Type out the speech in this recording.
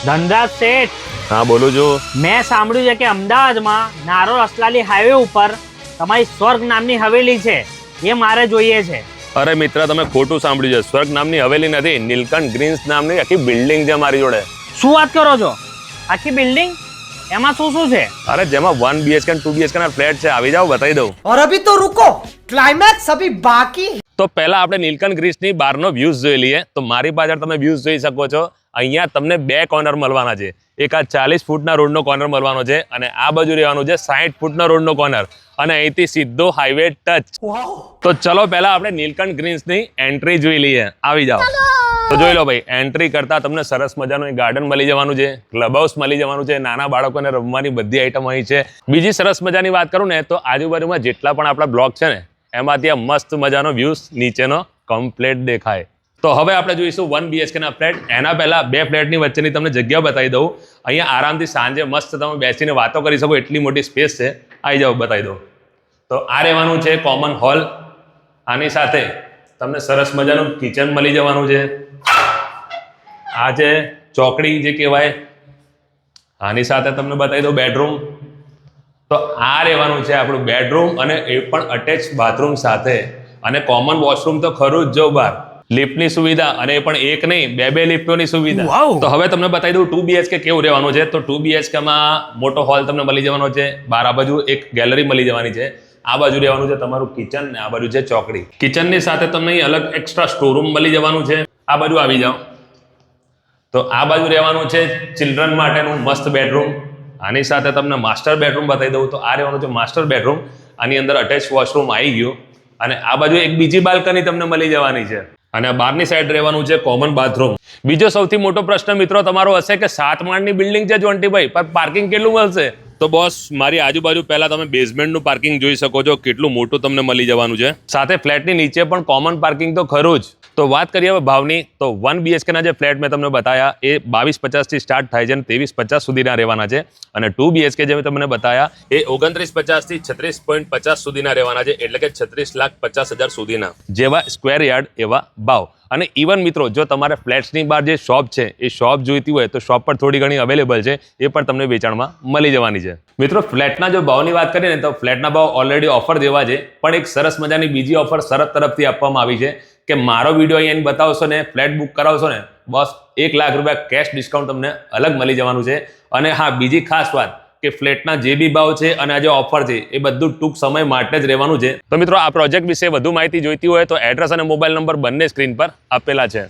ધનરાજ શેઠ, હા બોલું છું. મેં સાંભળ્યું છે કે અમદાવાદમાં નારોલ અસલાલી હાઈવે ઉપર તમારી સ્વર્ગ નામની હવેલી છે, એ મારે જોઈએ છે. અરે મિત્ર, તમે ખોટું સાંભળ્યું છે. સ્વર્ગ નામની હવેલી નથી, નીલકંઠ ગ્રીન્સ નામની આખી બિલ્ડિંગ છે મારી જોડે. શું વાત કરો છો? આખી બિલ્ડિંગ? એમાં શું શું છે? અરે જેમાં 1 BHK અને 2 BHK ના ફ્લેટ છે. આવી જાઓ, બતાવી દઉં. और अभी तो रुको, क्लाइमैक्स अभी बाकी. તો પહેલા આપણે નીલકંઠ ગ્રીન્સની બહારનો વ્યૂઝ જોઈ લઈએ. તો મારી પાછળ તમે વ્યૂઝ જોઈ શકો છો. અહીંયા તમને 2 કોર્નર મળવાના છે. એક આ 40 ફૂટના રોડનો કોર્નર મળવાનો છે અને આ બાજુ રહેવાનું છે 60 ફૂટના રોડનો કોર્નર, અને અહીંથી સીધો હાઈવે ટચ. તો ચલો પહેલા આપણે નીલકંઠ ગ્રીન્સની એન્ટ્રી જોઈ લઈએ. આવી જાઓ. તો જોઈ લો ભાઈ, એન્ટ્રી કરતા તમને સરસ મજાનું એક ગાર્ડન મળી જવાનું છે, ક્લબ હાઉસ મળી જવાનું છે, નાના બાળકોને રમવાની બધી આઈટમ અહીં છે. બીજી સરસ મજાની વાત કરું ને તો આજુબાજુમાં જેટલા પણ આપણા બ્લોક છે ને એમાંથી આ મસ્ત મજાનો વ્યૂઝ નીચેનો કમ્પ્લીટ દેખાય. તો હવે આપણે જોઈશું 1 BHK ના ફ્લેટ. એના પહેલા 2 ફ્લેટની વચ્ચેની તમને જગ્યા બતાવી દઉં. અહીંયા આરામથી સાંજે મસ્ત તમે બેસીને વાતો કરી શકો એટલી મોટી સ્પેસ છે. આવી જાઓ, બતાવી દઉં. તો આ રહેવાનું છે કોમન હોલ. આની સાથે તમને સરસ મજાનું કિચન મળી જવાનું છે. આ છે ચોકડી જે કહેવાય. આની સાથે તમને બતાવી દઉં બેડરૂમ. તો આ રહેવાનું છે આપણું બેડરૂમ, અને એ પણ અટેચ બાથરૂમ સાથે, અને કોમન વોશરૂમ તો ખરું જ જો બહાર. લિફ્ટની સુવિધા, અને એ પણ એક નહીં, 2 લિફ્ટોની સુવિધા. તો હવે તમને બતાવી દઉં 2 BHK કેવું રહેવાનું છે. તો 2 BHK માં મોટો હોલ તમને મળી જવાનો છે. બહાર આ બાજુ એક ગેલેરી મળી જવાની છે. આ બાજુ રહેવાનું છે તમારું કિચન, ને આ બાજુ છે ચોકડી. કિચનની સાથે તમને અહીં અલગ એક્સ્ટ્રા સ્ટોરૂમ મળી જવાનું છે. આ બાજુ આવી જાઓ. તો આ બાજુ રહેવાનું છે ચિલ્ડ્રન માટેનું મસ્ત બેડરૂમ. આની સાથે તમને માસ્ટર બેડરૂમ બતાવી દઉં. તો આ રહેવાનું છે માસ્ટર બેડરૂમ. આની અંદર અટેચ વોશરૂમ આવી ગયું, અને આ બાજુ એક બીજી બાલ્કની તમને મળી જવાની છે, અને બહારની સાઈડ રહેવાનું છે કોમન બાથરૂમ. બીજો સૌથી મોટો પ્રશ્ન મિત્રો તમારો હશે કે 7 માળની બિલ્ડિંગ છે જોન્ટીભાઈ, પણ પાર્કિંગ કેટલું મળશે? તો બોસ, મારી આજુબાજુ પહેલા તમે બેઝમેન્ટનું પાર્કિંગ જોઈ શકો છો, કેટલું મોટું તમને મળી જવાનું છે. સાથે ફ્લેટની નીચે પણ કોમન પાર્કિંગ તો ખરું જ. તો વાત કરીએ હવે ભાવની. તો 1 BHK ના જે ફ્લેટ મેં તમને બતાવ્યા એ 2250 થી સ્ટાર્ટ થાય છે અને 2350 સુધીના રહેવાના છે. અને 2 BHK જે મેં તમને બતાવ્યા એ 2950 થી 36.50 સુધીના રહેવાના છે, એટલે કે 36,50,000 સુધીના. જેવા સ્ક્વેર યાર્ડ એવા ભાવ. અને ઇવન મિત્રો, જો તમારે ફ્લેટ્સની બહાર જે શોપ છે એ શોપ જોઈતી હોય તો શોપ પર થોડી ઘણી અવેલેબલ છે, એ પણ તમને વેચાણમાં મળી જવાની છે. મિત્રો, ફ્લેટના જો ભાવની વાત કરીએ ને તો ફ્લેટના ભાવ ઓલરેડી ઓફર દેવા છે, પણ એક સરસ મજાની બીજી ઓફર શરત તરફથી આપવામાં આવી છે કે મારો વિડીયો અહીંયા બતાવશો ને, ફ્લેટ બુક કરાવશો ને, બસ 1 લાખ રૂપિયા કેશ ડિસ્કાઉન્ટ તમને અલગ મળી જવાનું છે. અને હા, બીજી ખાસ વાત કે ફ્લેટના જે બી ભાવ છે અને આ જે ઓફર છે એ બધું ટૂંક સમય માટે જ રહેવાનું છે. તો મિત્રો, આ પ્રોજેક્ટ વિશે વધુ માહિતી જોઈતી હોય તો એડ્રેસ અને મોબાઈલ નંબર બંને સ્ક્રીન પર આપેલા છે.